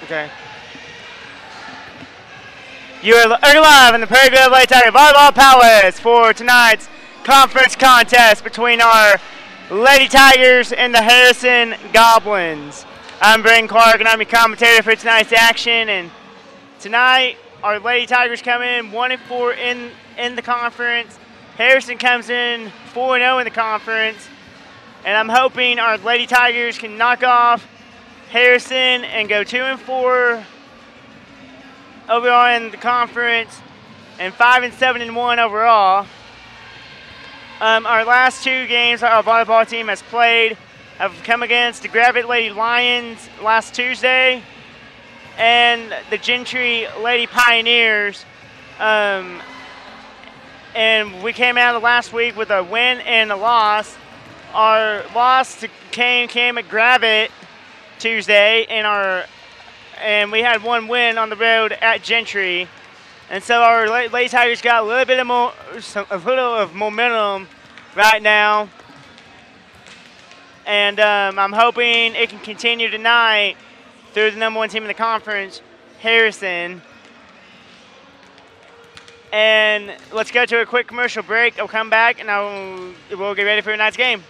Okay. You are live in the Prairie Grove Lady Tiger Volleyball Palace for tonight's conference contest between our Lady Tigers and the Harrison Goblins. I'm Braden Clark, and I'm your commentator for tonight's action. And tonight, our Lady Tigers come in 1-4 in the conference. Harrison comes in 4-0 in the conference. And I'm hoping our Lady Tigers can knock off Harrison and go 2-4 overall in the conference and 5-7-1 overall. Our last two games our volleyball team has played have come against the Gravette Lady Lions last Tuesday and the Gentry Lady Pioneers. And we came out of last week with a win and a loss. Our loss came at Gravette Tuesday, and we had one win on the road at Gentry, and so our Lady Tigers got a little bit of momentum right now, and I'm hoping it can continue tonight through the #1 team in the conference, Harrison. And let's go to a quick commercial break. I'll come back and we'll get ready for tonight's game.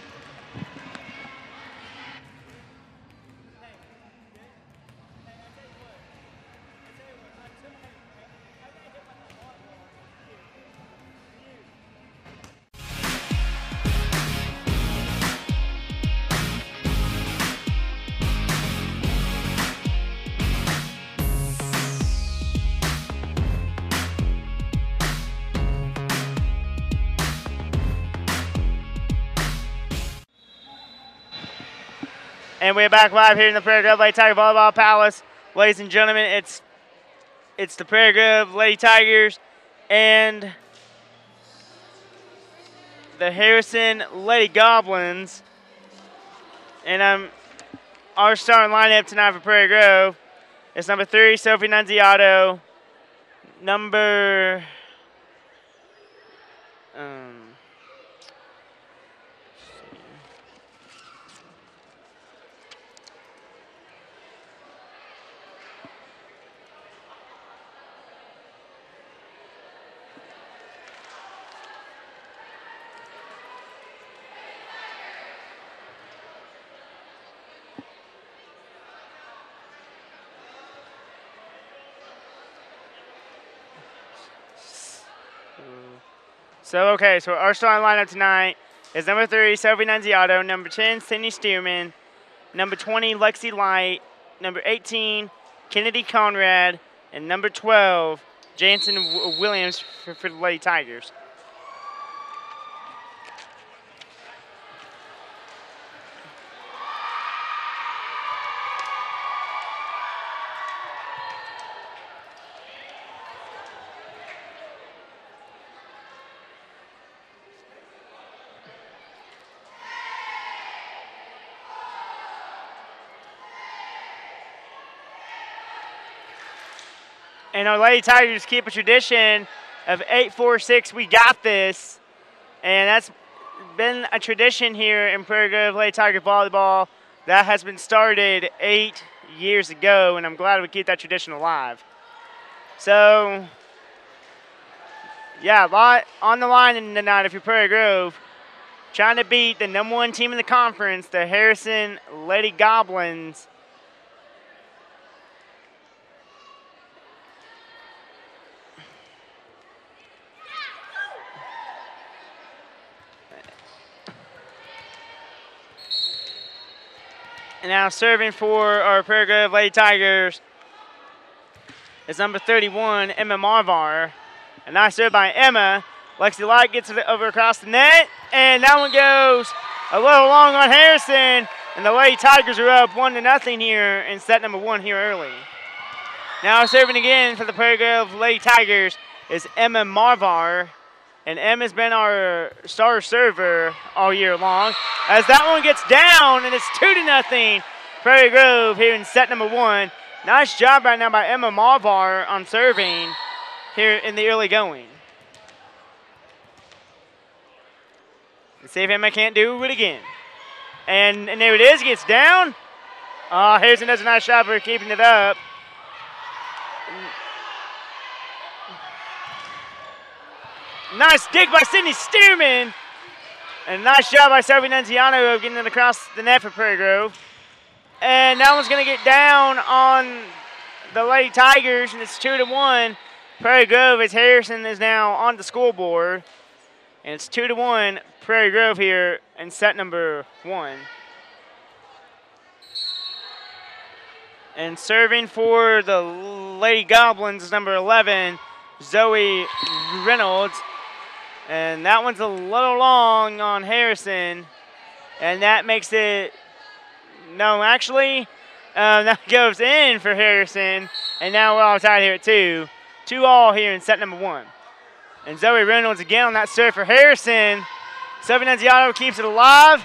And we're back live here in the Prairie Grove Lady Tiger Volleyball Palace. Ladies and gentlemen, it's the Prairie Grove Lady Tigers and the Harrison Lady Goblins. And our starting lineup tonight for Prairie Grove is number 3, Sophie Nunziato, number So our starting lineup tonight is number 3, Sophie Nunziato, number 10, Sydney Stearman, number 20, Lexi Light, number 18, Kennedy Conrad, and number 12, Jansen Williams for the Lady Tigers. And our Lady Tigers keep a tradition of 8-4-6. We got this. And that's been a tradition here in Prairie Grove Lady Tiger Volleyball that has been started 8 years ago. And I'm glad we keep that tradition alive. So, yeah, a lot on the line tonight if you're Prairie Grove. Trying to beat the #1 team in the conference, the Harrison Lady Goblins. And now serving for our Prairie Grove Lady Tigers is number 31, Emma Marvar. A nice serve by Emma. Lexi Light gets it over across the net. And that one goes a little long on Harrison. And the Lady Tigers are up 1-0 here in set #1 here early. Now serving again for the Prairie Grove Lady Tigers is Emma Marvar. And Emma's been our star server all year long. As that one gets down, and it's 2-0 Prairie Grove here in set #1. Nice job right now by Emma Marvar on serving here in the early going. Let's see if Emma can't do it again. And there it is, gets down. Harrison does a nice job for keeping it up. Nice dig by Sydney Stearman. And nice job by Sophie Nunziano of getting it across the net for Prairie Grove. And that one's going to get down on the Lady Tigers, and it's 2-1. Prairie Grove, as Harrison is now on the scoreboard. And it's 2-1 Prairie Grove here in set number 1. And serving for the Lady Goblins is number 11, Zoe Reynolds. And that one's a little long on Harrison. And that makes it, no, actually, that goes in for Harrison. And now we're all tied here at 2. 2-2 here in set number 1. And Zoe Reynolds again on that serve for Harrison. Sophie Nunziato keeps it alive.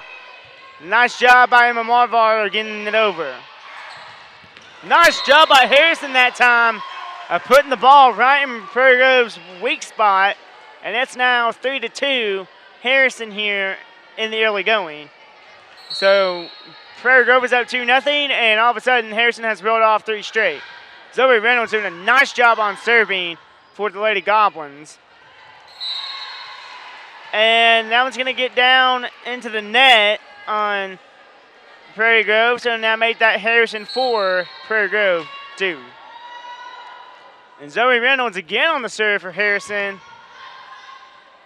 Nice job by Emma Marvar getting it over. Nice job by Harrison that time of putting the ball right in Prairie Grove's weak spot. And it's now 3-2, Harrison here in the early going. So Prairie Grove is up 2-0, and all of a sudden Harrison has rolled off 3 straight. Zoe Reynolds doing a nice job on serving for the Lady Goblins. And that one's going to get down into the net on Prairie Grove, so now make that Harrison 4, Prairie Grove 2. And Zoe Reynolds again on the serve for Harrison.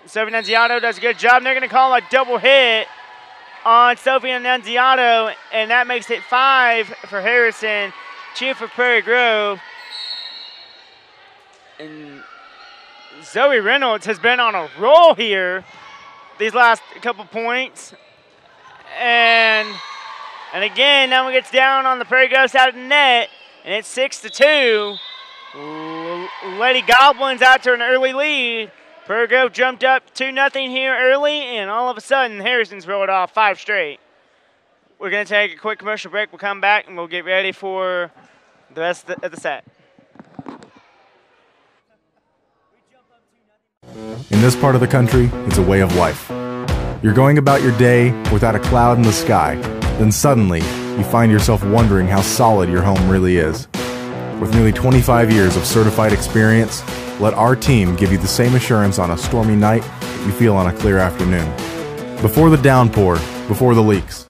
Sophie Nunziato does a good job. And they're going to call a double hit on Sophie Nunziato, and that makes it 5 for Harrison, 2 for Prairie Grove. And Zoe Reynolds has been on a roll here these last couple points. And again, that one gets down on the Prairie Grove side of the net, and it's 6-2. Lady Goblins out to an early lead. Prairie Grove jumped up 2-0 here early, and all of a sudden, Harrison's rolled off 5 straight. We're going to take a quick commercial break. We'll come back, and we'll get ready for the rest of the set. In this part of the country, it's a way of life. You're going about your day without a cloud in the sky. Then suddenly, you find yourself wondering how solid your home really is. With nearly 25 years of certified experience, let our team give you the same assurance on a stormy night that you feel on a clear afternoon. Before the downpour, before the leaks.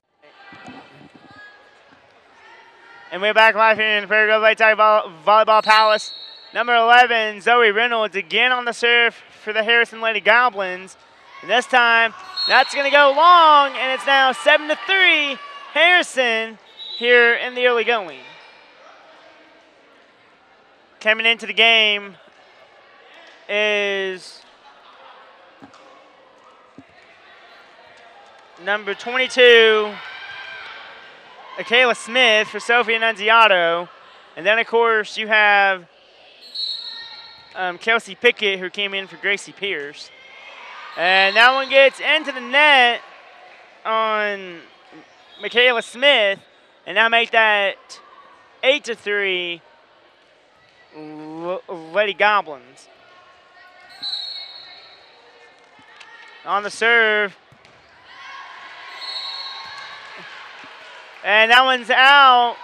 And we're back live here in the Prairie Grove Lady Tiger Volleyball Palace. Number 11, Zoe Reynolds again on the serve for the Harrison Lady Goblins. And this time, that's going to go long, and it's now 7-3 Harrison here in the early going. Coming into the game is number 22, Akayla Smith for Sophie Nunziato. And then, of course, you have Kelsey Pickett, who came in for Gracie Pierce. And that one gets into the net on Michaela Smith, and now make that 8-3 Lady Goblins. On the serve. And that one's out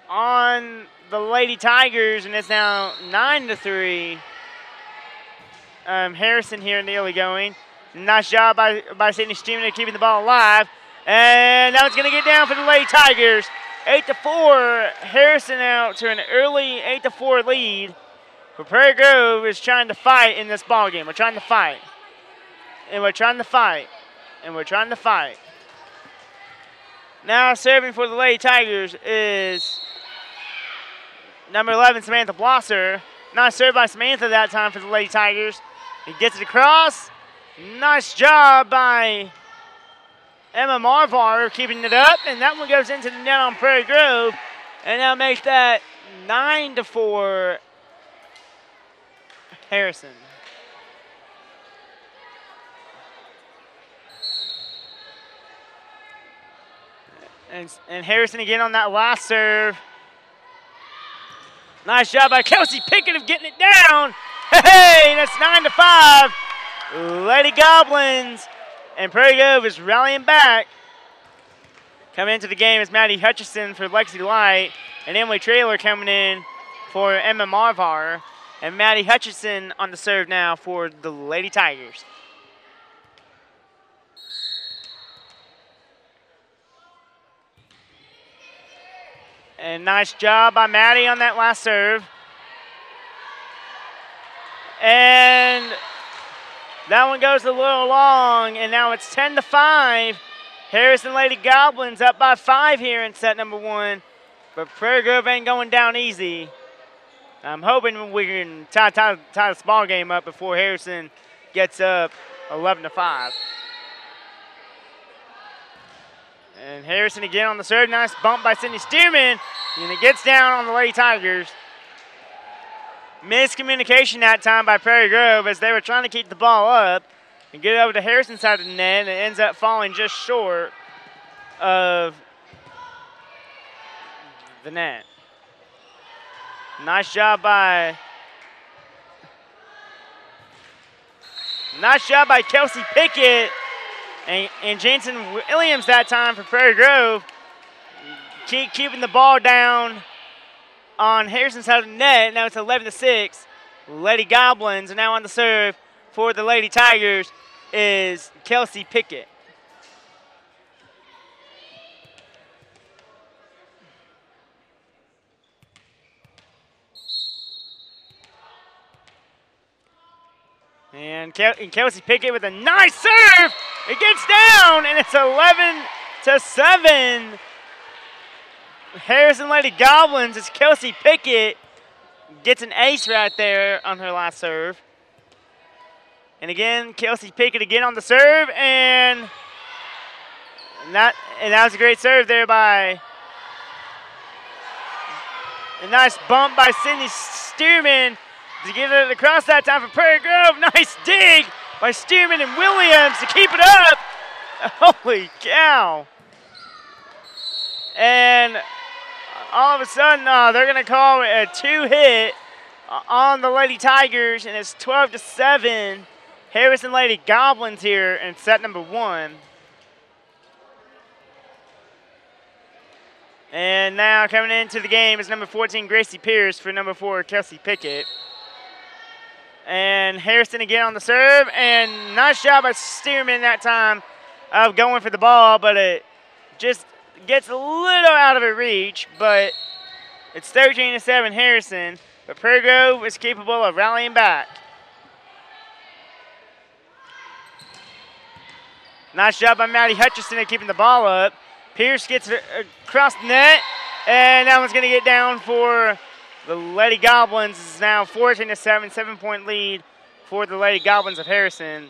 on the Lady Tigers, and it's now 9-3. Harrison here in the early going. Nice job by Sydney Steeman keeping the ball alive. And now it's going to get down for the Lady Tigers. 8-4. Harrison out to an early 8-4 lead. But Prairie Grove is trying to fight in this ball game. We're trying to fight. And we're trying to fight. And we're trying to fight. Now serving for the Lady Tigers is number 11, Samantha Blosser. Nice serve by Samantha that time for the Lady Tigers. He gets it across. Nice job by Emma Marvar keeping it up. And that one goes into the net on Prairie Grove. And now makes that 9-4 Harrison. And Harrison again on that last serve. Nice job by Kelsey Pickett of getting it down. Hey, that's 9-5. Lady Goblins. And Prairie Grove is rallying back. Coming into the game is Maddie Hutchison for Lexi Light. And Emily Trailer coming in for Emma Marvar. And Maddie Hutchinson on the serve now for the Lady Tigers. And nice job by Maddie on that last serve. And that one goes a little long, and now it's 10-5. Harrison Lady Goblins up by 5 here in set number 1. But Prairie Grove ain't going down easy. I'm hoping we can tie this ball game up before Harrison gets up 11-5. And Harrison again on the serve. Nice bump by Sydney Stearman. And it gets down on the Lady Tigers. Miscommunication that time by Prairie Grove as they were trying to keep the ball up and get it over to Harrison's side of the net, and it ends up falling just short of the net. Nice job by Kelsey Pickett and Jansen Williams that time for Prairie Grove. Keeping the ball down on Harrison's side of the net. Now it's 11-6. Lady Goblins, and now on the serve for the Lady Tigers is Kelsey Pickett. And Kelsey Pickett with a nice serve. It gets down, and it's 11-7. Harrison Lady Goblins as Kelsey Pickett gets an ace right there on her last serve. And again, Kelsey Pickett again on the serve, and that was a great serve there by a nice bump by Sydney Stearman to get it across that time for Prairie Grove. Nice dig by Stearman and Williams to keep it up. Holy cow. And all of a sudden, they're going to call a 2-hit on the Lady Tigers, and it's 12-7. Harrison Lady Goblins here in set number 1. And now coming into the game is number 14, Gracie Pierce, for number 4, Kelsey Pickett. And Harrison again on the serve, and nice job by Stearman that time of going for the ball, but it just gets a little out of her reach, but it's 13-7 Harrison, but Prairie Grove is capable of rallying back. Nice job by Maddie Hutchinson at keeping the ball up. Pierce gets it across the net, and that one's going to get down for the Lady Goblins. Is now 14-7, 7-point lead for the Lady Goblins of Harrison.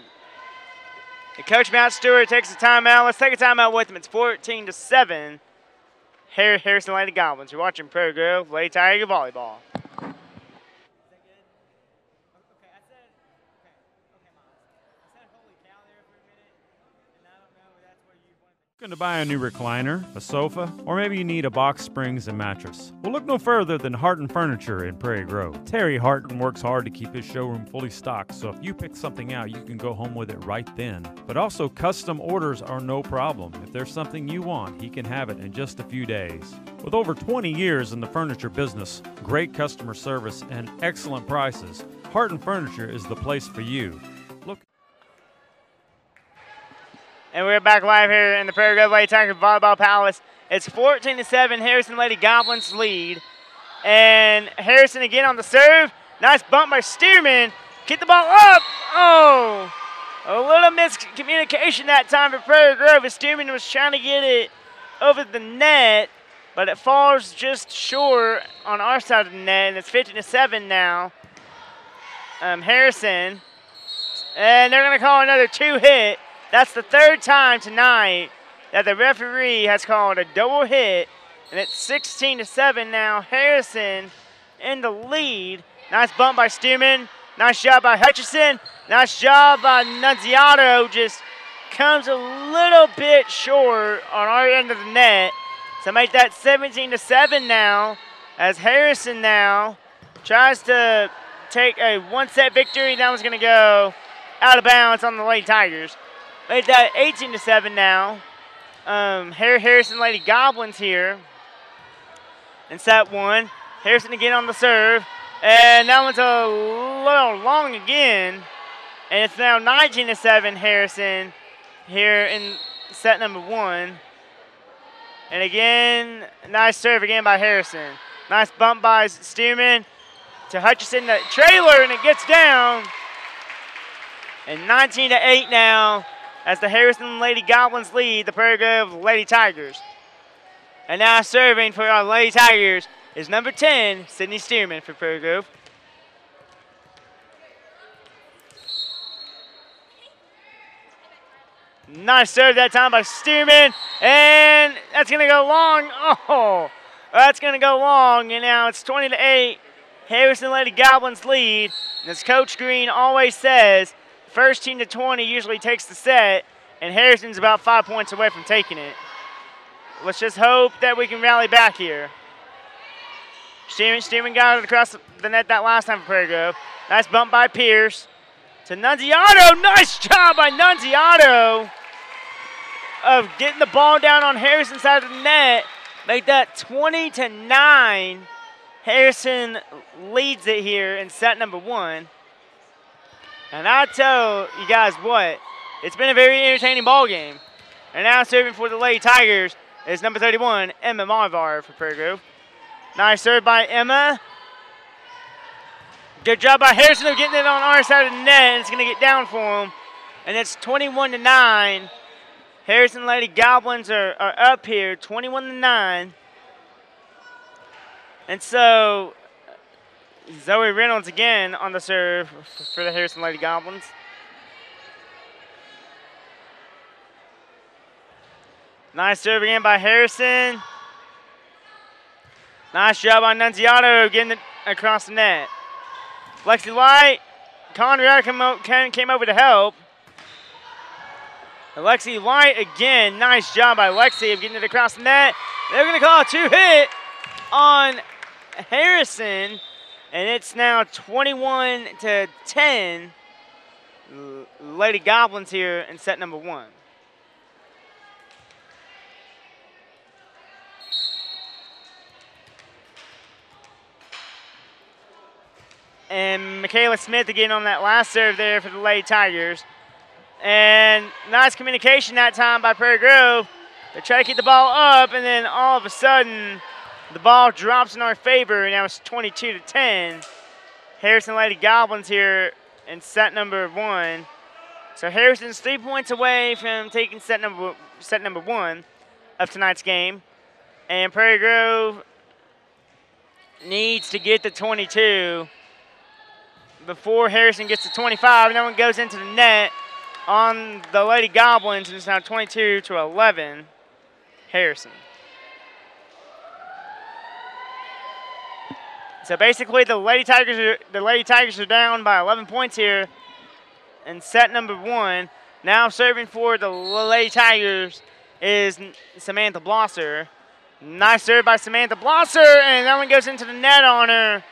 And Coach Matt Stewart takes a timeout. Let's take a timeout with him. It's 14-7. Harrison Lady Goblins. You're watching Prairie Grove Lady Tiger Volleyball. Looking to buy a new recliner, a sofa, or maybe you need a box springs and mattress? Well, look no further than Harton Furniture in Prairie Grove. Terry Harton works hard to keep his showroom fully stocked, so if you pick something out, you can go home with it right then. But also, custom orders are no problem. If there's something you want, he can have it in just a few days. With over 20 years in the furniture business, great customer service, and excellent prices, Harton Furniture is the place for you. And we're back live here in the Prairie Grove Lady Tiger Volleyball Palace. It's 14-7, Harrison Lady Goblins lead. And Harrison again on the serve. Nice bump by Stearman. Get the ball up. Oh, a little miscommunication that time for Prairie Grove as Stearman was trying to get it over the net, but it falls just short on our side of the net, and it's 15-7 now. Harrison. And they're going to call another 2-hit. That's the third time tonight that the referee has called a double hit, and it's 16-7 now. Harrison in the lead. Nice bump by Stearman. Nice job by Hutchison. Nice job by Nunziato. Just comes a little bit short on our end of the net. So make that 17-7 now, as Harrison now tries to take a one-set victory. That one's going to go out of bounds on the Lady Tigers. Made that 18-7 now. Harrison Lady Goblins here in set 1. Harrison again on the serve. And that one's a little long again. And it's now 19-7 Harrison here in set number 1. And again, nice serve again by Harrison. Nice bump by Stearman to Hutchison, the trailer, and it gets down. And 19-8 now as the Harrison Lady Goblins lead the Prairie Grove Lady Tigers. And now serving for our Lady Tigers is number 10, Sydney Stearman for Prairie Grove. Nice serve that time by Stearman, and that's going to go long. Oh, that's going to go long, and now it's 20-8. Harrison Lady Goblins lead. And as Coach Green always says, first team to 20 usually takes the set, and Harrison's about 5 points away from taking it. Let's just hope that we can rally back here. Stearman got it across the net that last time for Prairie Grove. Nice bump by Pierce to Nunziato. Nice job by Nunziato of getting the ball down on Harrison's side of the net. Make that 20-9. Harrison leads it here in set number 1. And I tell you guys what, it's been a very entertaining ball game. And now serving for the Lady Tigers is number 31, Emma Marvar for Prairie Grove. Nice serve by Emma. Good job by Harrison of getting it on our side of the net, and it's going to get down for him. And it's 21-9. Harrison Lady Goblins are up here, 21-9. And so Zoe Reynolds again on the serve for the Harrison Lady Goblins. Nice serve again by Harrison. Nice job on Nunziato getting it across the net. Lexi Light, Conrad came over to help. Lexi Light again, nice job by Lexi of getting it across the net. They're going to call a 2-hit on Harrison, and it's now 21-10. Lady Goblins here in set number 1. And Michaela Smith again on that last serve there for the Lady Tigers. And nice communication that time by Prairie Grove. They try to keep the ball up, and then all of a sudden, the ball drops in our favor, and now it's 22-10. Harrison Lady Goblins here in set number 1. So Harrison's 3 points away from taking set number 1 of tonight's game. And Prairie Grove needs to get to 22 before Harrison gets to 25, and that one goes into the net on the Lady Goblins, and it's now 22-11, Harrison. So basically, the Lady Tigers are down by 11 points here in set number 1. Now serving for the Lady Tigers is Samantha Blosser. Nice serve by Samantha Blosser, and that one goes into the net on her.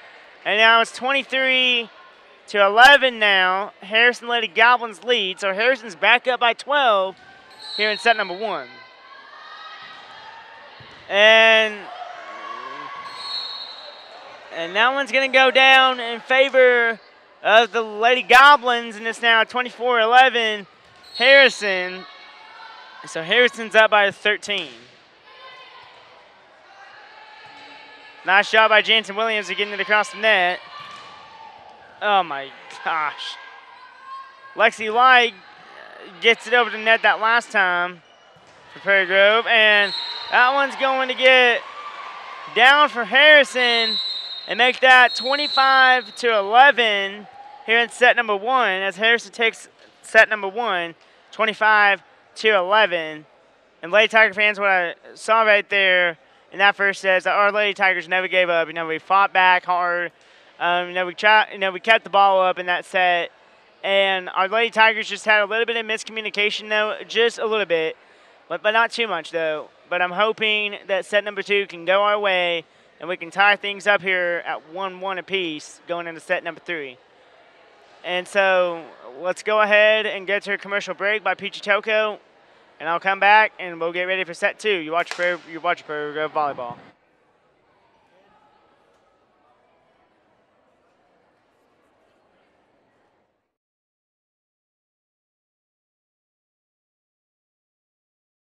And now it's 23-11 now. Harrison Lady Goblins lead. So Harrison's back up by 12 here in set number 1. And that one's going to go down in favor of the Lady Goblins, and it's now 24-11 Harrison. So Harrison's up by 13. Nice job by Jansen Williams to getting it across the net. Oh my gosh. Lexi Light gets it over the net that last time for Prairie Grove, and that one's going to get down for Harrison and make that 25-11 here in set number 1 as Harrison takes set number 1, 25-11. And Lady Tiger fans, what I saw right there in that first says that our Lady Tigers never gave up. We fought back hard. We kept the ball up in that set. And our Lady Tigers just had a little bit of miscommunication, though, just a little bit, but not too much, though. But I'm hoping that set number 2 can go our way, and we can tie things up here at 1-1 apiece going into set number 3. And so let's go ahead and get to a commercial break by Peachy Toko, and I'll come back, and we'll get ready for set 2. You watch Prairie Grove Volleyball.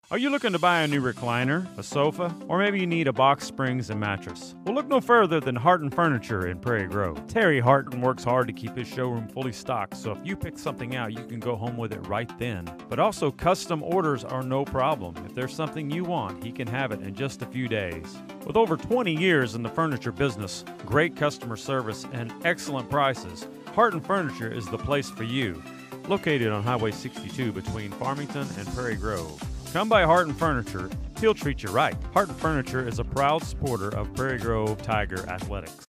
Are you looking to buy a new recliner, a sofa, or maybe you need a box springs and mattress? Well, look no further than Harton Furniture in Prairie Grove. Terry Harton works hard to keep his showroom fully stocked, so if you pick something out, you can go home with it right then. But also, custom orders are no problem. If there's something you want, he can have it in just a few days. With over 20 years in the furniture business, great customer service, and excellent prices, Harton Furniture is the place for you. Located on Highway 62 between Farmington and Prairie Grove. Come by Harton Furniture, he'll treat you right. Harton Furniture is a proud supporter of Prairie Grove Tiger Athletics.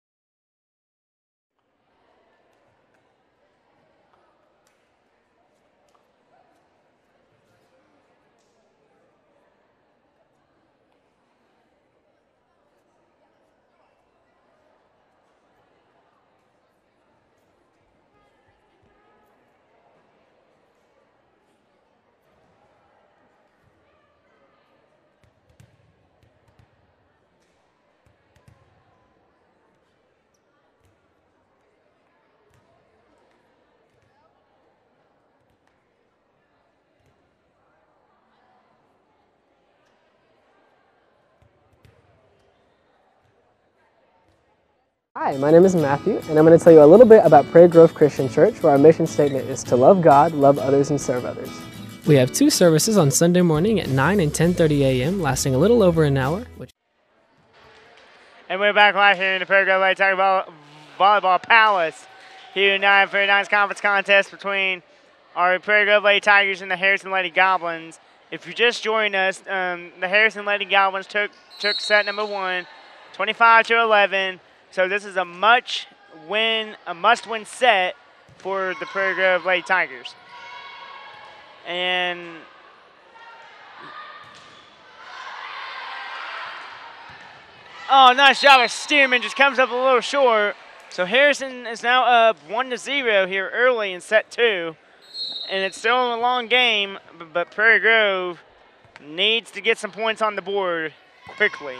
Hi, my name is Matthew, and I'm going to tell you a little bit about Prairie Grove Christian Church, where our mission statement is to love God, love others, and serve others. We have 2 services on Sunday morning at 9 and 10:30 a.m., lasting a little over an hour. And we're back live here in the Prairie Grove Lady Tiger Volleyball Palace here tonight for a nice conference contest between our Prairie Grove Lady Tigers and the Harrison Lady Goblins. If you just joined us, the Harrison Lady Goblins took set number 1, 25-11. So this is a must-win set for the Prairie Grove Lady Tigers. And oh, nice job of Stearman, just comes up a little short. So Harrison is now up 1-0 here early in set 2. And it's still a long game, but Prairie Grove needs to get some points on the board quickly.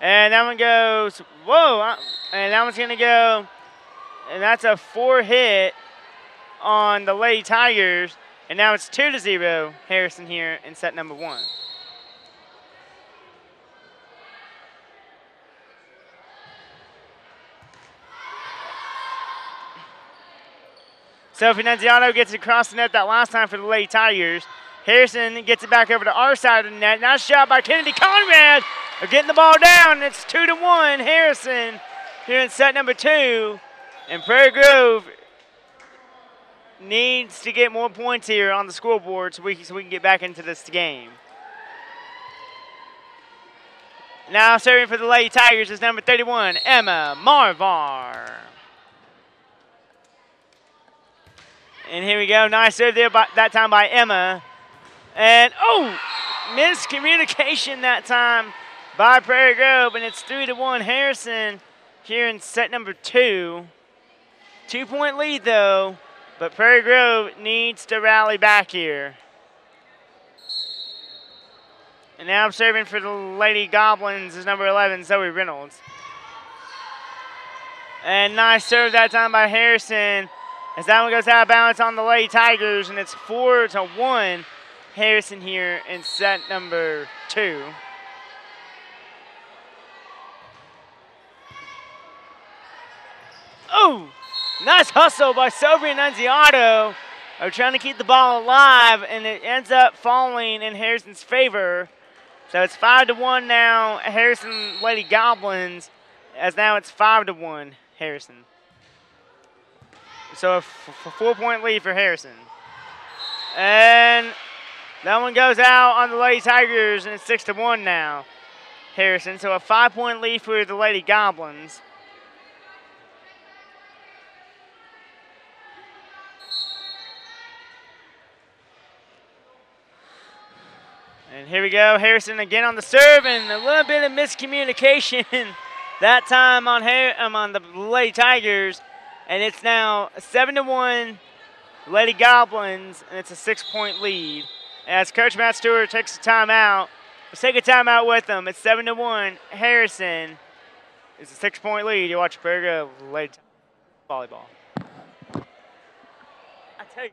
And that one goes, whoa, and that one's going to go, and that's a 4-hit on the Lady Tigers. And now it's 2-0 Harrison here in set number 1. Sophie Nunziato gets it across the net that last time for the Lady Tigers. Harrison gets it back over to our side of the net. Nice shot by Kennedy Conrad. They're getting the ball down. It's 2-1 Harrison here in set number 2. And Prairie Grove needs to get more points here on the scoreboard so we can get back into this game. Now serving for the Lady Tigers is number 31, Emma Marvar. And here we go. Nice serve there that time by Emma. And, oh, miscommunication that time by Prairie Grove, and it's 3-1 Harrison here in set number 2. 2-point lead, though, but Prairie Grove needs to rally back here. And now I'm serving for the Lady Goblins is number 11, Zoe Reynolds. And nice serve that time by Harrison as that one goes out of bounds on the Lady Tigers, and it's 4-1 Harrison here in set number 2. Oh, nice hustle by Sophie Nunziato. They're trying to keep the ball alive, and it ends up falling in Harrison's favor. So it's 5-1 now, Harrison Lady Goblins, as now it's 5-1 Harrison. So a 4-point lead for Harrison. And that one goes out on the Lady Tigers, and it's 6-1 now, Harrison. So a 5-point lead for the Lady Goblins. And here we go, Harrison again on the serve, and a little bit of miscommunication that time on the Lady Tigers, and it's now 7-1 Lady Goblins, and it's a 6-point lead. As Coach Matt Stewart takes a timeout, let's take a timeout with them. It's 7-1 Harrison. It's a 6-point lead. You watch Prairie Grove Lady Volleyball. I tell you.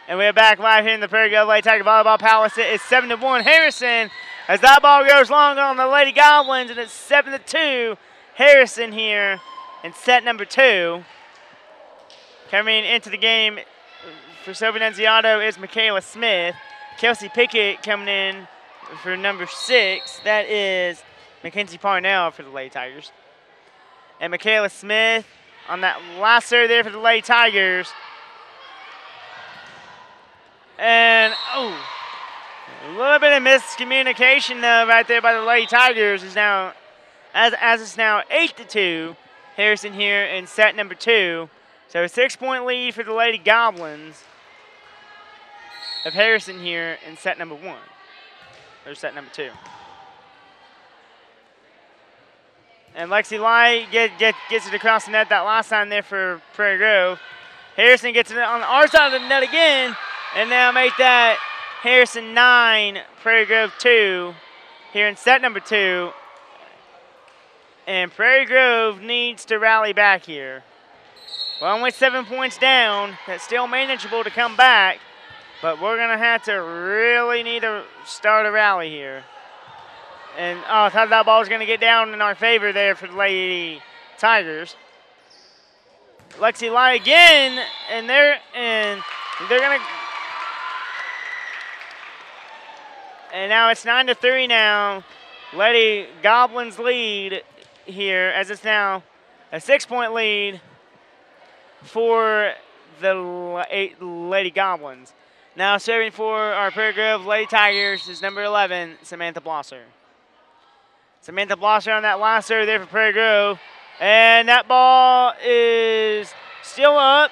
And we're back live here in the Prairie Grove Lady Tiger Volleyball Palace. It is 7-1 Harrison as that ball goes long on the Lady Goblins, and it's 7-2 Harrison here in set number 2. Coming into the game for Sophie Nunziato is Michaela Smith. Kelsey Pickett coming in for number 6. That is Mackenzie Parnell for the Lady Tigers. And Michaela Smith on that last serve there for the Lady Tigers. And, a little bit of miscommunication right there by the Lady Tigers is now, as it's now 8-2, Harrison here in set number 2. So a 6-point lead for the Lady Goblins of Harrison here in set number 1, or set number 2. And Lexi Light gets it across the net that last time there for Prairie Grove. Harrison gets it on our side of the net again. And now make that Harrison 9, Prairie Grove 2 here in set number 2. And Prairie Grove needs to rally back here. We're only 7 points down. That's still manageable to come back. But we're going to have to really need to start a rally here. And I thought that ball was going to get down in our favor there for the Lady Tigers. Lexi Light again, and they're going to... And now it's 9-3 now. Lady Goblins lead here as it's now a 6-point lead for the Lady Goblins. Now serving for our Prairie Grove Lady Tigers is number 11, Samantha Blosser. Samantha Blosser on that last serve there for Prairie Grove. And that ball is still up.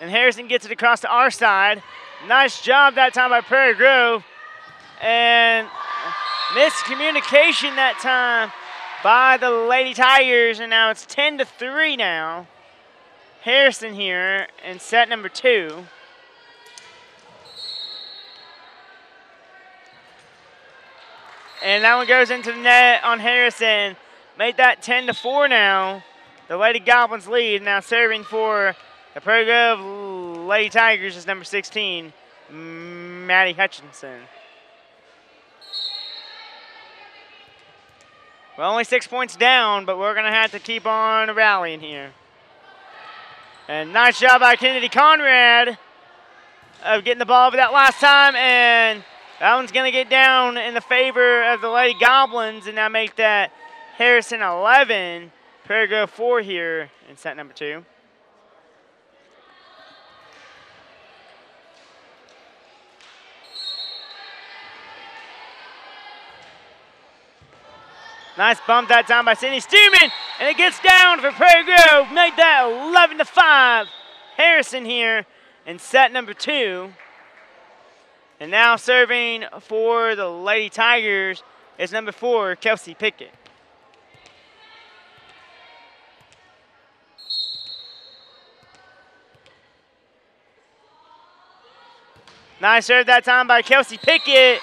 And Harrison gets it across to our side. Nice job that time by Prairie Grove. And miscommunication that time by the Lady Tigers, and now it's 10-3 now. Harrison here in set number 2. And that one goes into the net on Harrison. Made that 10-4 now. The Lady Goblins lead. Now serving for the Prairie Grove Lady Tigers is number 16, Maddie Hutchinson. We're only 6 points down, but we're going to have to keep on rallying here. And nice job by Kennedy Conrad of getting the ball over that last time. And that one's going to get down in the favor of the Lady Goblins and now make that Harrison 11, Prairie Grove 4 here in set number 2. Nice bump that time by Sydney Stearman, and it gets down for Prairie Grove. Make that 11-5. Harrison here in set number 2. And now serving for the Lady Tigers is number 4, Kelsey Pickett. Nice serve that time by Kelsey Pickett.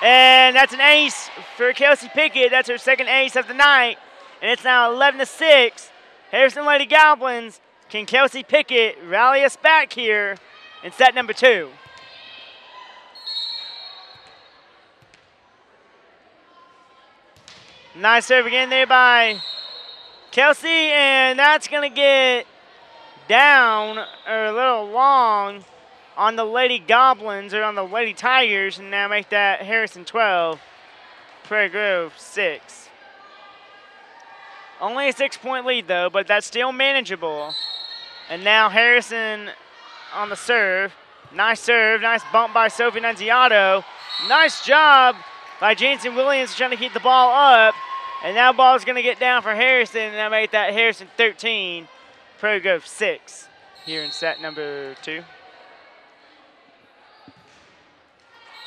And that's an ace for Kelsey Pickett. That's her second ace of the night. And it's now 11-6. Harrison Lady Goblins. Can Kelsey Pickett rally us back here in set number 2? Nice serve again there by Kelsey. And that's going to get down or a little long on the Lady Goblins, or on the Lady Tigers, and now make that Harrison 12, Prairie Grove 6. Only a 6-point lead, though, but that's still manageable. And now Harrison on the serve. Nice bump by Sophie Nunziato. Nice job by Jansen Williams trying to keep the ball up. And now ball's going to get down for Harrison, and now make that Harrison 13, Prairie Grove 6 here in set number 2.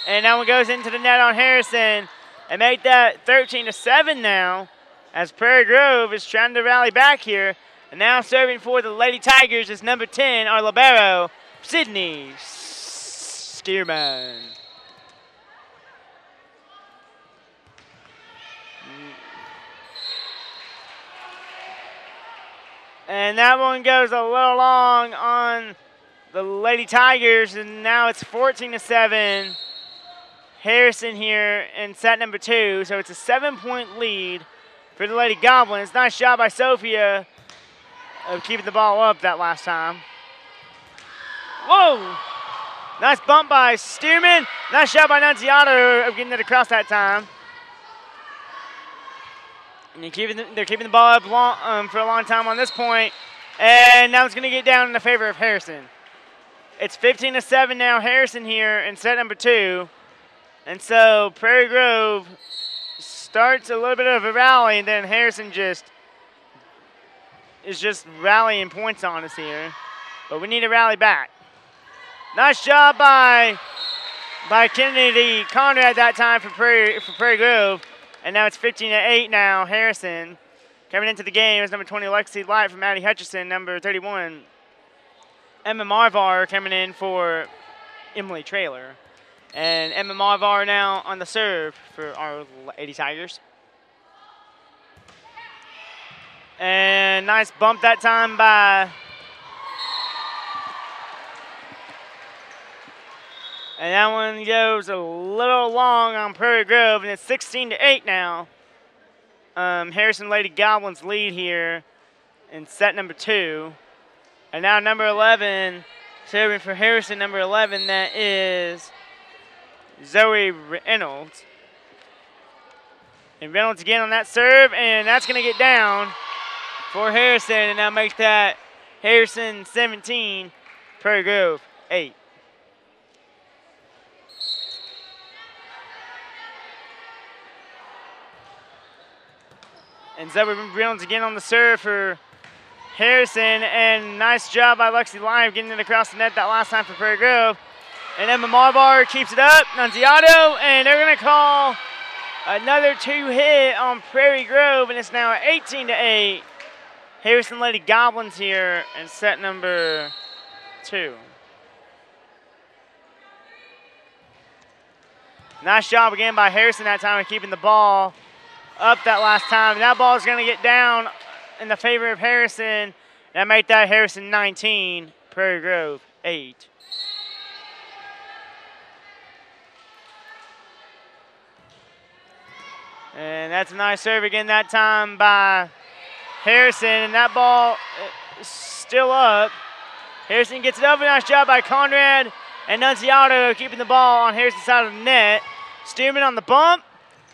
And that one goes into the net on Harrison and make that 13-7 now as Prairie Grove is trying to rally back here. And now serving for the Lady Tigers is number 10, our libero, Sydney Stearman. And that one goes a little long on the Lady Tigers, and now it's 14-7. Harrison here in set number 2, so it's a 7-point lead for the Lady Goblins. Nice job by Sophia of keeping the ball up that last time. Whoa! Nice bump by Stearman. Nice shot by Nunziato of getting it across that time. And they're keeping the ball up for a long time on this point. And now it's going to get down in the favor of Harrison. It's 15-7 now, Harrison here in set number 2. And so Prairie Grove starts a little bit of a rally, and then Harrison is just rallying points on us here. But we need to rally back. Nice job by Kennedy Conrad that time for Prairie Grove. And now it's 15-8 now, Harrison. Coming into the game is number 20, Lexi Light from Maddie Hutchison. Number 31, Emma Marvar coming in for Emily Trailer. And Emma Marvar now on the serve for our Lady Tigers. And nice bump that time by... And that one goes a little long on Prairie Grove, and it's 16-8 now. Harrison Lady Goblins lead here in set number 2. And now number 11, serving for Harrison, number 11, that is Zoe Reynolds. And Reynolds again on that serve, and that's going to get down for Harrison, and that makes that Harrison 17, Prairie Grove 8. And Zoe Reynolds again on the serve for Harrison, and nice job by Lexi Lyon getting it across the net that last time for Prairie Grove. And Emma Marvar keeps it up, Nunziato, and they're going to call another 2-hit on Prairie Grove, and it's now 18-8. Harrison Lady Goblins here in set number 2. Nice job again by Harrison that time of keeping the ball up that last time. And that ball is going to get down in the favor of Harrison. That made that Harrison 19, Prairie Grove 8. And that's a nice serve again that time by Harrison. And that ball is still up. Harrison gets it up. A nice job by Conrad and Nunziato keeping the ball on Harrison's side of the net. Stearman on the bump.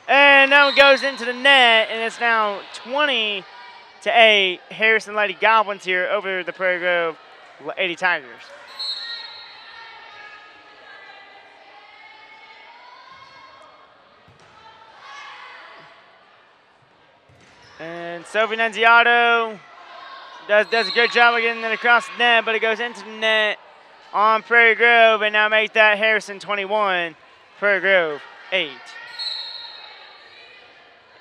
And now it goes into the net, and it's now 20-8. Harrison Lady Goblins here over the Prairie Grove Lady Tigers. And Sophie Nunziato does a good job of getting it across the net, but it goes into the net on Prairie Grove, and now make that Harrison 21, Prairie Grove 8.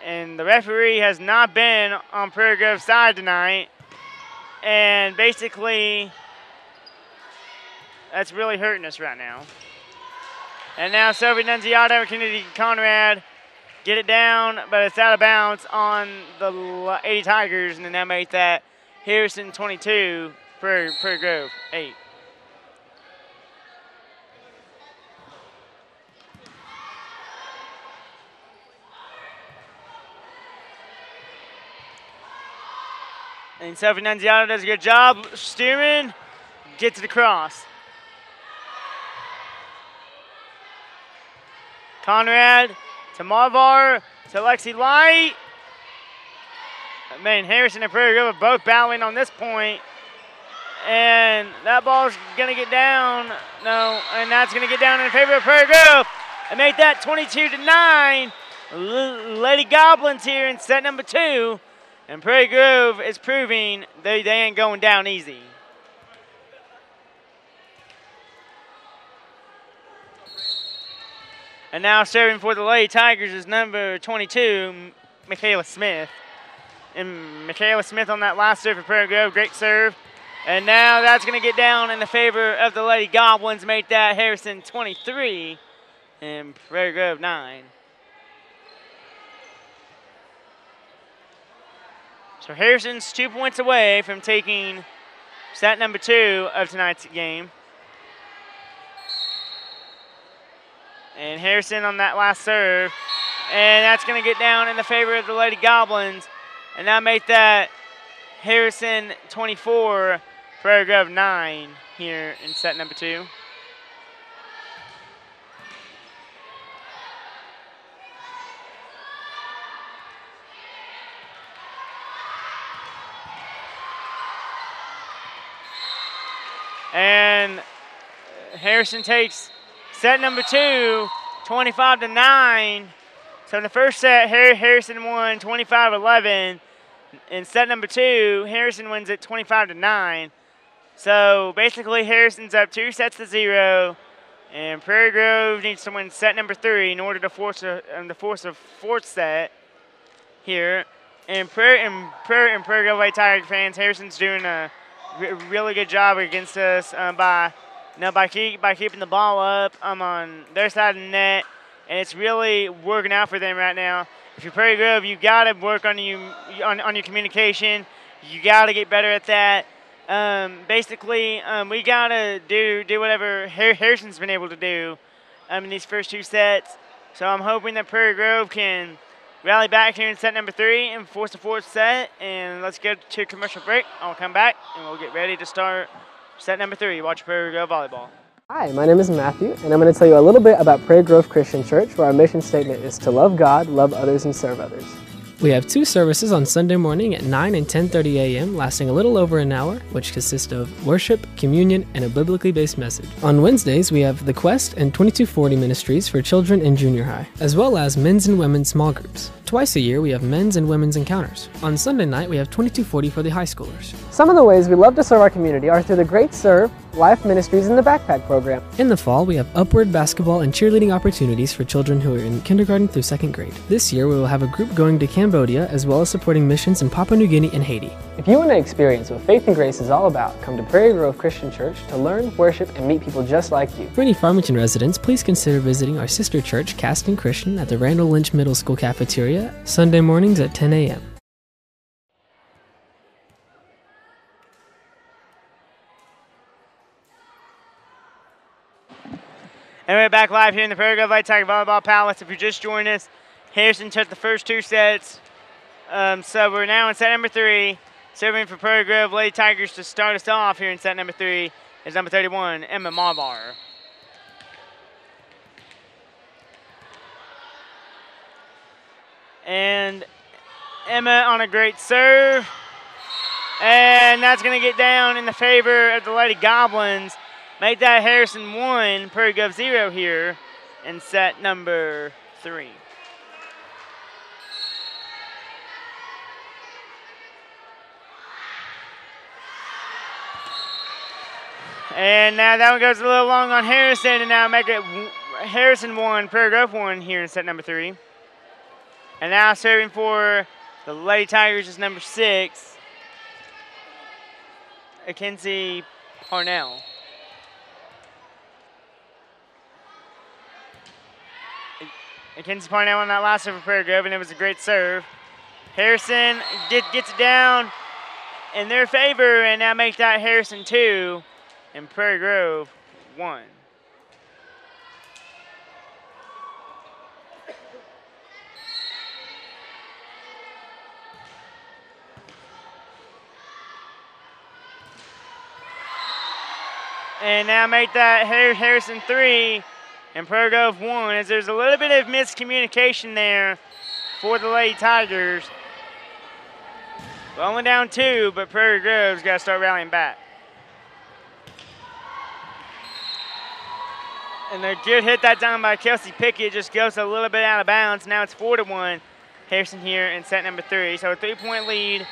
And the referee has not been on Prairie Grove's side tonight. And basically, that's really hurting us right now. And now Sophie Nunziato and Kennedy Conrad get it down, but it's out of bounds on the Lady Tigers. And then that makes that Harrison 22, Prairie Grove 8. And Sophie Nunziato does a good job. Stearman gets it across. Conrad to Marvar to Lexi Light. Man, Harrison and Prairie Grove are both battling on this point. And that ball's going to get down. No, and that's going to get down in favor of Prairie Grove. And make that 22-9. Lady Goblins here in set number 2. And Prairie Grove is proving they ain't going down easy. And now serving for the Lady Tigers is number 22, Michaela Smith. And Michaela Smith on that last serve for Prairie Grove, great serve. And now that's going to get down in the favor of the Lady Goblins, make that Harrison 23 and Prairie Grove 9. So Harrison's 2 points away from taking set number 2 of tonight's game. And Harrison on that last serve. And that's going to get down in the favor of the Lady Goblins. And that make that Harrison 24, Prairie Grove 9 here in set number 2. And Harrison takes set number 2, 25-9. So in the first set, Harrison won 25-11. In set number 2, Harrison wins it 25-9. So basically, Harrison's up 2-0, and Prairie Grove needs to win set number 3 in order to force a fourth set here. And Prairie Grove Lady Tiger fans, Harrison's doing a really good job against us by keeping the ball up on their side of the net, and it's really working out for them right now. If you're Prairie Grove, you got to work on your communication. You got to get better at that. Basically, we got to do whatever Harrison's been able to do in these first 2 sets. So I'm hoping that Prairie Grove can rally back here in set number 3 and force the fourth set. And let's go to a commercial break. I'll come back, and we'll get ready to start set number 3. Watch Prairie Grove Volleyball. Hi, my name is Matthew, and I'm going to tell you a little bit about Prairie Grove Christian Church, where our mission statement is to love God, love others, and serve others. We have 2 services on Sunday morning at 9 and 10:30 a.m., lasting a little over an hour, which consist of worship, communion, and a biblically based message. On Wednesdays, we have The Quest and 2240 ministries for children in junior high, as well as men's and women's small groups. Twice a year, we have men's and women's encounters. On Sunday night, we have 2240 for the high schoolers. Some of the ways we love to serve our community are through the Great Serve, Life Ministries, and the Backpack Program. In the fall, we have upward basketball and cheerleading opportunities for children who are in kindergarten through 2nd grade. This year, we will have a group going to Cambodia, as well as supporting missions in Papua New Guinea and Haiti. If you want to experience what faith and grace is all about, come to Prairie Grove Christian Church to learn, worship, and meet people just like you. For any Farmington residents, please consider visiting our sister church, Caston Christian, at the Randall Lynch Middle School cafeteria, Sunday mornings at 10 a.m. And we're back live here in the Prairie Grove Lady Tiger Volleyball Palace. If you just joined us, Harrison took the first 2 sets. So we're now in set number 3. Serving for Prairie Grove Lady Tigers to start us off here in set number 3 is number 31, Emma Marvar. And Emma on a great serve. And that's going to get down in the favor of the Lady Goblins. Make that Harrison 1, Prairie Grove 0 here in set number 3. And now that one goes a little long on Harrison, and now make it Harrison 1, Prairie Grove 1 here in set number 3. And now serving for the Lady Tigers is number 6, Mackenzie Parnell. Mackenzie Parnell on that last serve for Prairie Grove, and it was a great serve. Harrison gets it down in their favor, and now make that Harrison 2 and Prairie Grove 1. And now make that Harrison 3 and Prairie Grove 1, as there's a little bit of miscommunication there for the Lady Tigers. We're only down 2, but Prairie Grove's got to start rallying back. And a good hit that time by Kelsey Pickett, just goes a little bit out of bounds. Now it's 4-1, Harrison here in set number 3. So a 3-point lead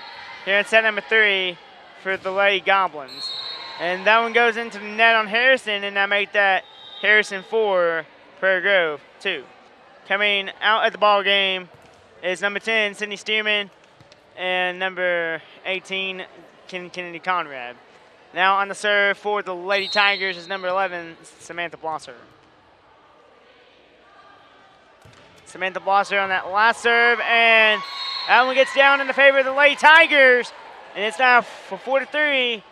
here in set number 3 for the Lady Goblins. And that one goes into the net on Harrison, and I make that Harrison 4, Prairie Grove 2. Coming out at the ball game is number 10, Sydney Stearman, and number 18, Kennedy Conrad. Now on the serve for the Lady Tigers is number 11, Samantha Blosser. Samantha Blosser on that last serve, and that one gets down in the favor of the Lady Tigers. And it's now for 4-3,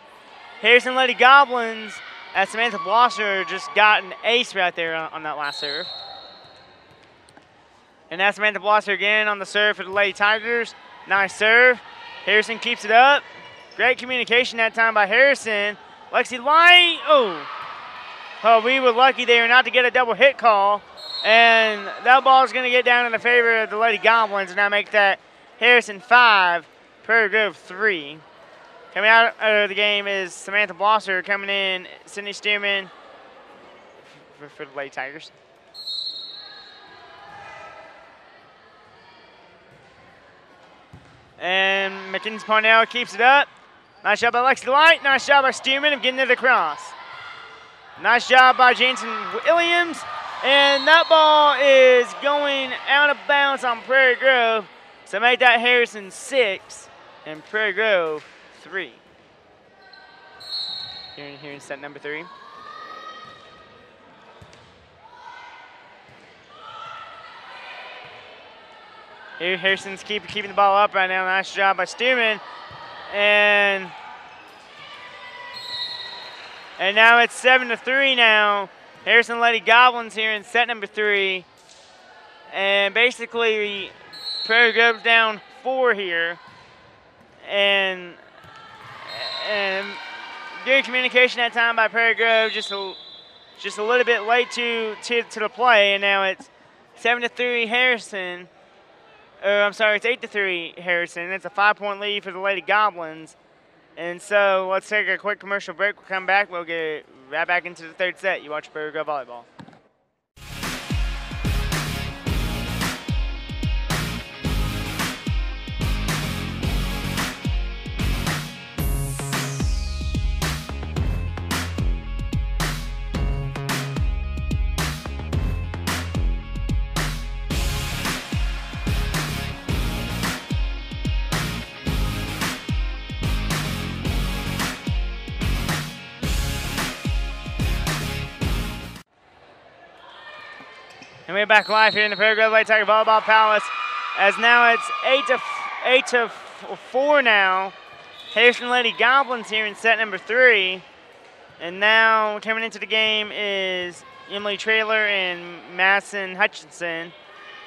Harrison Lady Goblins, as Samantha Blosser just got an ace right there on that last serve. And that's Samantha Blosser again on the serve for the Lady Tigers. Nice serve. Harrison keeps it up. Great communication that time by Harrison. Lexi Light. Oh, we were lucky there not to get a double hit call. And that ball is going to get down in the favor of the Lady Goblins and now make that Harrison 5, Prairie Grove 3. Coming out of the game is Samantha Blosser. Coming in, Sydney Stearman for the Lady Tigers. And Mackenzie Parnell keeps it up. Nice job by Lexi Light. Nice job by Stearman of getting it across. Nice job by Jansen Williams. And that ball is going out of bounds on Prairie Grove. So make that Harrison 6 and Prairie Grove 3. Here in set number 3. Here Harrison's keeping the ball up right now. Nice job by Stearman. And now it's 7-3 now. Harrison Lady Goblins here in set number 3. And basically, Prairie Grove's down 4 here. And good communication that time by Prairie Grove. Just a little bit late to the play. And now it's 7-3 Harrison. I'm sorry, it's 8-3 Harrison. It's a 5-point lead for the Lady Goblins. And so let's take a quick commercial break. We'll come back. We'll get right back into the third set. You watch Prairie Grove Volleyball. And we're back live here in the Prairie Grove Lady Tiger Volleyball Palace, as now it's 8-4 now. Harrison Lady Goblins here in set number 3. And now coming into the game is Emily Traylor and Madison Hutchinson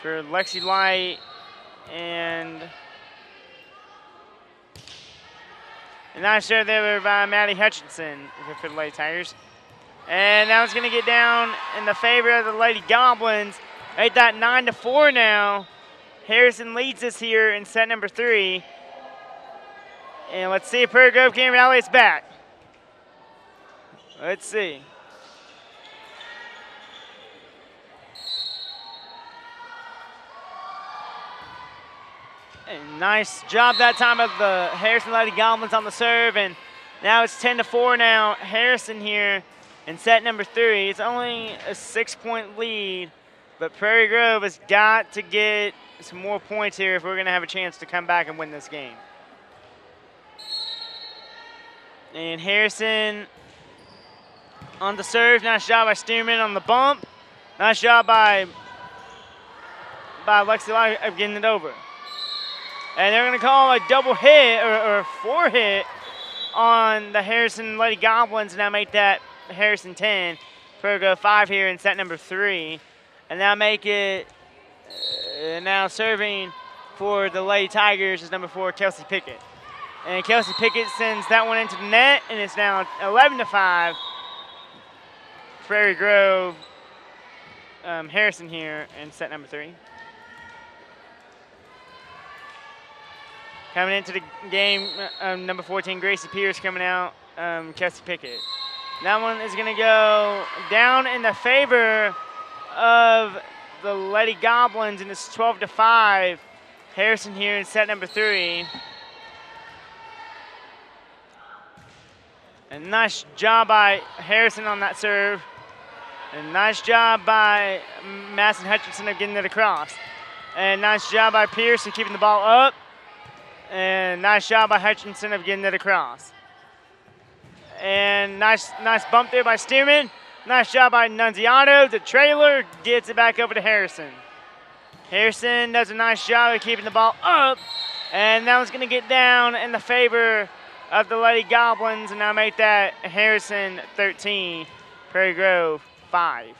for Lexi Light and nice serve there by Maddie Hutchinson for the Lady Tigers. And now it's going to get down in the favor of the Lady Goblins. Make that 9-4 now. Harrison leads us here in set number 3. And let's see if Prairie Grove can rally its back. Let's see. And nice job that time of the Harrison Lady Goblins on the serve. And now it's 10-4 now. Harrison here in set number 3. It's only a 6-point lead, but Prairie Grove has got to get some more points here if we're going to have a chance to come back and win this game. And Harrison on the serve. Nice job by Stearman on the bump. Nice job by Lexi Light of getting it over. And they're going to call a double hit or 4-hit on the Harrison Lady Goblins and now make that Harrison 10, Prairie Grove 5 here in set number 3. And now make it, now serving for the Lady Tigers is number 4, Kelsey Pickett. And Kelsey Pickett sends that one into the net, and it's now 11-5. Prairie Grove, Harrison here in set number 3. Coming into the game, number 14, Gracie Pierce coming out, Kelsey Pickett. That one is going to go down in the favor of the Lady Goblins, and it's 12-5. Harrison here in set number 3. And nice job by Harrison on that serve. And nice job by Madison Hutchinson of getting it across. And nice job by Pierce of keeping the ball up. And nice job by Hutchinson of getting it across. And nice bump there by Stearman. Nice job by Nunziato. The trailer gets it back over to Harrison. Harrison does a nice job of keeping the ball up. And that one's going to get down in the favor of the Lady Goblins, and now make that Harrison 13, Prairie Grove 5.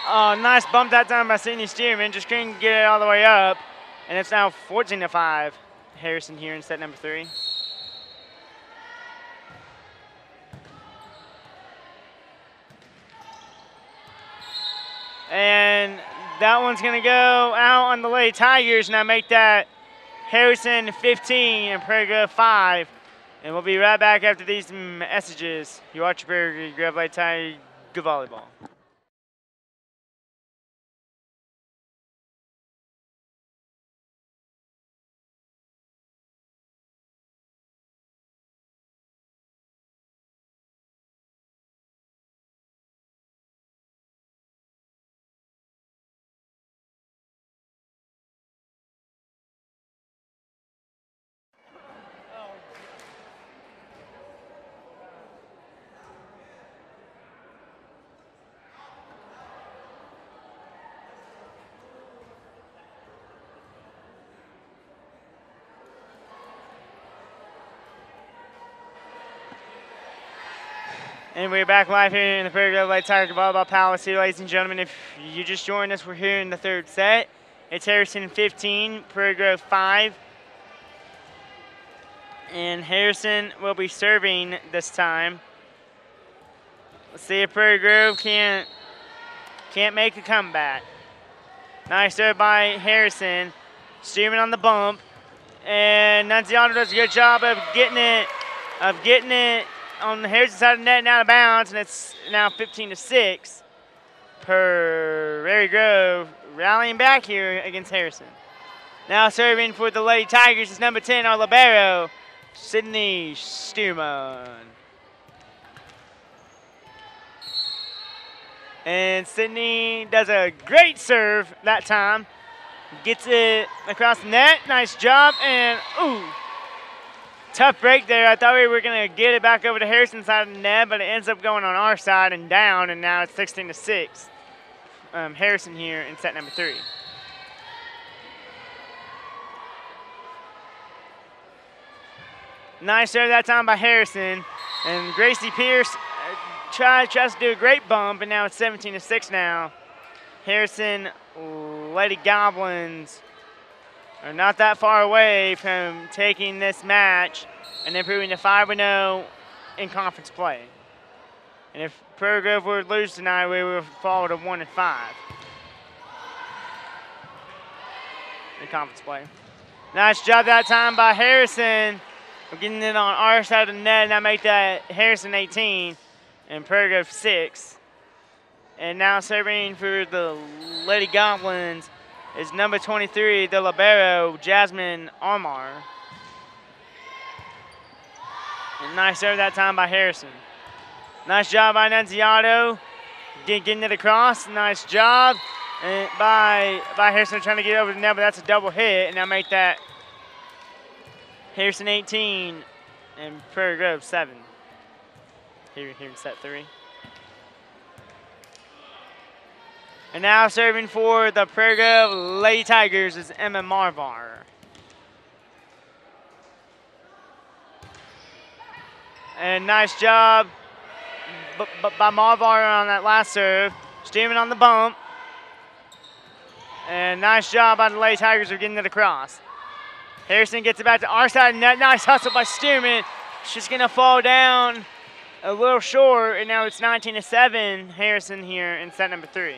Oh, nice bump that time by Sydney Stearman. Just couldn't get it all the way up. And it's now 14-5. Harrison here in set number 3. And that one's going to go out on the Lady Tigers. Now make that Harrison 15 and Prairie Grove 5. And we'll be right back after these messages. You watch Prairie Grove Lady Tiger Volleyball. And we're back live here in the Prairie Grove Lady Tiger Volleyball Palace here, ladies and gentlemen. If you just joined us, we're here in the 3rd set. It's Harrison 15, Prairie Grove 5. And Harrison will be serving this time. Let's see if Prairie Grove can't make a comeback. Nice serve by Harrison. Stearman on the bump. And Nunziano does a good job of getting it on the Harrison side of the net and out of bounds, and it's now 15-6. Prairie Grove rallying back here against Harrison. Now serving for the Lady Tigers is number 10, our libero, Sydney Stearman. And Sydney does a great serve that time. Gets it across the net. Nice job, and ooh. Tough break there. I thought we were going to get it back over to Harrison's side of the net, but it ends up going on our side and down, and now it's 16-6. Harrison here in set number 3. Nice serve that time by Harrison. And Gracie Pierce tries to do a great bump, and now it's 17-6 now. Harrison, Lady Goblins are not that far away from taking this match and improving to 5-0 in conference play. And if Prairie Grove were to lose tonight, we would fall to 1-5 in conference play. Nice job that time by Harrison. We're getting it on our side of the net, and I make that Harrison 18 and Prairie Grove 6. And now serving for the Lady Goblins is number 23, the libero, Jasmine Armar. And nice serve that time by Harrison. Nice job by Nunziato, getting it across. Nice job and by Harrison trying to get over the net, but that's a double hit, and now make that Harrison 18 and Prairie Grove 7 here in set 3. And now serving for the Prairie Grove Lady Tigers is Emma Marvar. And nice job by Marvar on that last serve. Stearman on the bump. And nice job by the Lady Tigers of getting it across. Harrison gets it back to our side of the net. Nice hustle by Stearman. She's going to fall down a little short, and now it's 19-7 Harrison here in set number 3.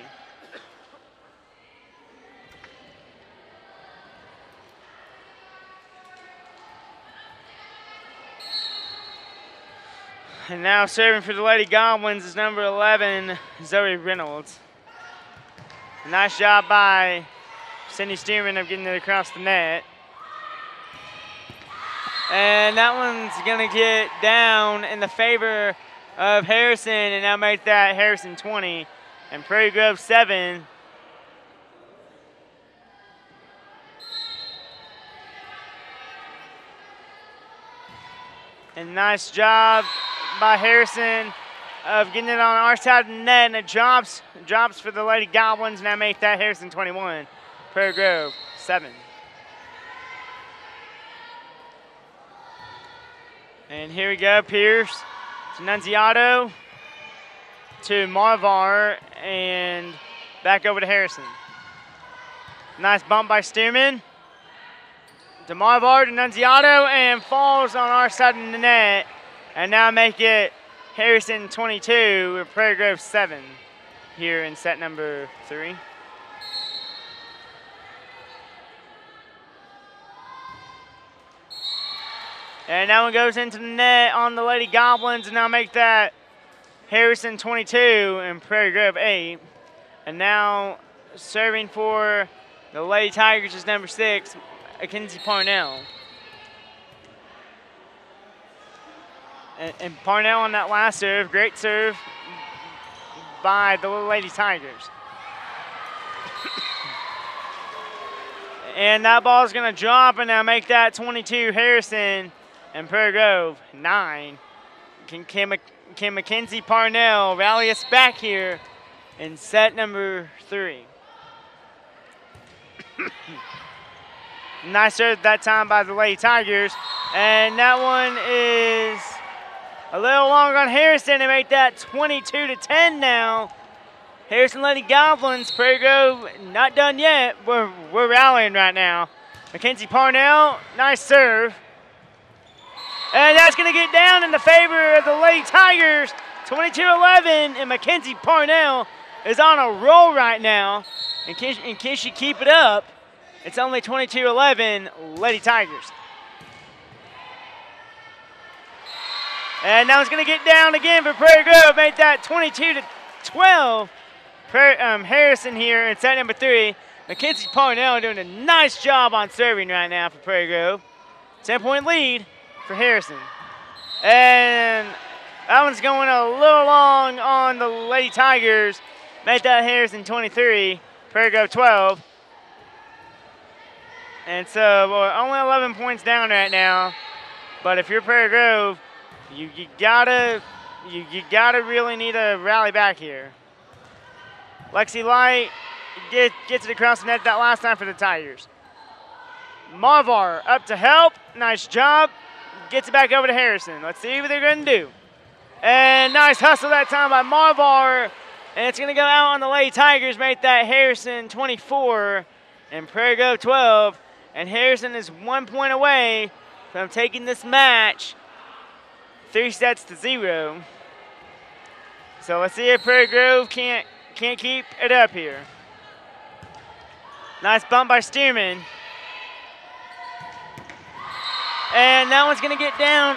And now serving for the Lady Goblins is number 11, Zoe Reynolds. Nice job by Cindy Stearman of getting it across the net. And that one's going to get down in the favor of Harrison, and now make that Harrison 20 and Prairie Grove 7. And nice job by Harrison of getting it on our side of the net, and it drops for the Lady Goblins. Now make that Harrison 21, Prairie Grove 7. And here we go, Pierce to Nunziato to Marvar, and back over to Harrison. Nice bump by Stearman. To Marvar, to Nunziato, and falls on our side of the net. And now make it Harrison 22 with Prairie Grove 7 here in set number 3. And that one goes into the net on the Lady Goblins, and now make that Harrison 22 and Prairie Grove 8. And now serving for the Lady Tigers is number 6, Mackenzie Parnell. And Parnell on that last serve, great serve by the Little Lady Tigers. And that ball is going to drop, and now make that 22 Harrison and Prairie Grove 9. Can Mackenzie Parnell rally us back here in set number 3? Nice serve that time by the Lady Tigers. And that one is a little long on Harrison to make that 22-10 now. Harrison Lady Goblins, Prairie Grove not done yet. We're rallying right now. Mackenzie Parnell, nice serve. And that's going to get down in the favor of the Lady Tigers, 22-11, and Mackenzie Parnell is on a roll right now. In case you keep it up, it's only 22-11, Lady Tigers. And now it's going to get down again for Prairie Grove, made that 22-12. Harrison here in set number 3. Mackenzie Parnell doing a nice job on serving right now for Prairie Grove. 10-point lead for Harrison. And that one's going a little long on the Lady Tigers. Make that Harrison 23, Prairie Grove 12. And so we're only 11 points down right now. But if you're Prairie Grove, you gotta really need to rally back here. Lexi Light gets it across the net that last time for the Tigers. Marvar up to help. Nice job. Gets it back over to Harrison. Let's see what they're going to do. And nice hustle that time by Marvar. And it's going to go out on the Lady Tigers. Make that Harrison 24 and Prairie Grove 12. And Harrison is 1 point away from taking this match 3-0. So let's see if Prairie Grove can't keep it up here. Nice bump by Stearman. And that one's going to get down.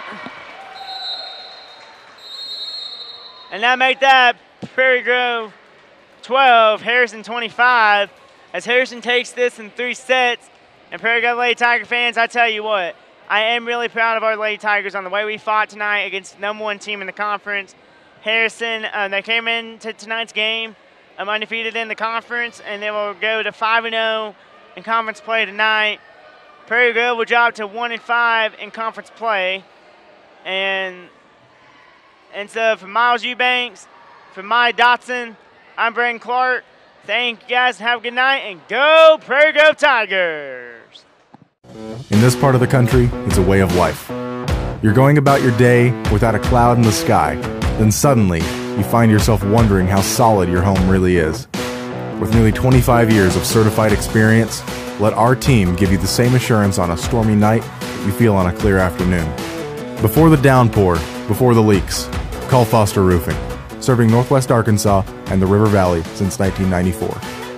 And that make that Prairie Grove 12, Harrison 25. As Harrison takes this in 3 sets. And Prairie Grove Lady Tiger fans, I tell you what, I am really proud of our Lady Tigers on the way we fought tonight against the #1 team in the conference. Harrison, they came into tonight's game undefeated in the conference, and they will go to 5-0 in conference play tonight. Prairie Grove will drop to 1-5 in conference play. And so for Miles Eubanks, for Maya Dotson, I'm Brandon Clark. Thank you guys, have a good night, and go Prairie Grove Tigers! In this part of the country, it's a way of life. You're going about your day without a cloud in the sky, then suddenly you find yourself wondering how solid your home really is. With nearly 25 years of certified experience, let our team give you the same assurance on a stormy night that you feel on a clear afternoon. Before the downpour, before the leaks, call Foster Roofing, serving Northwest Arkansas and the River Valley since 1994.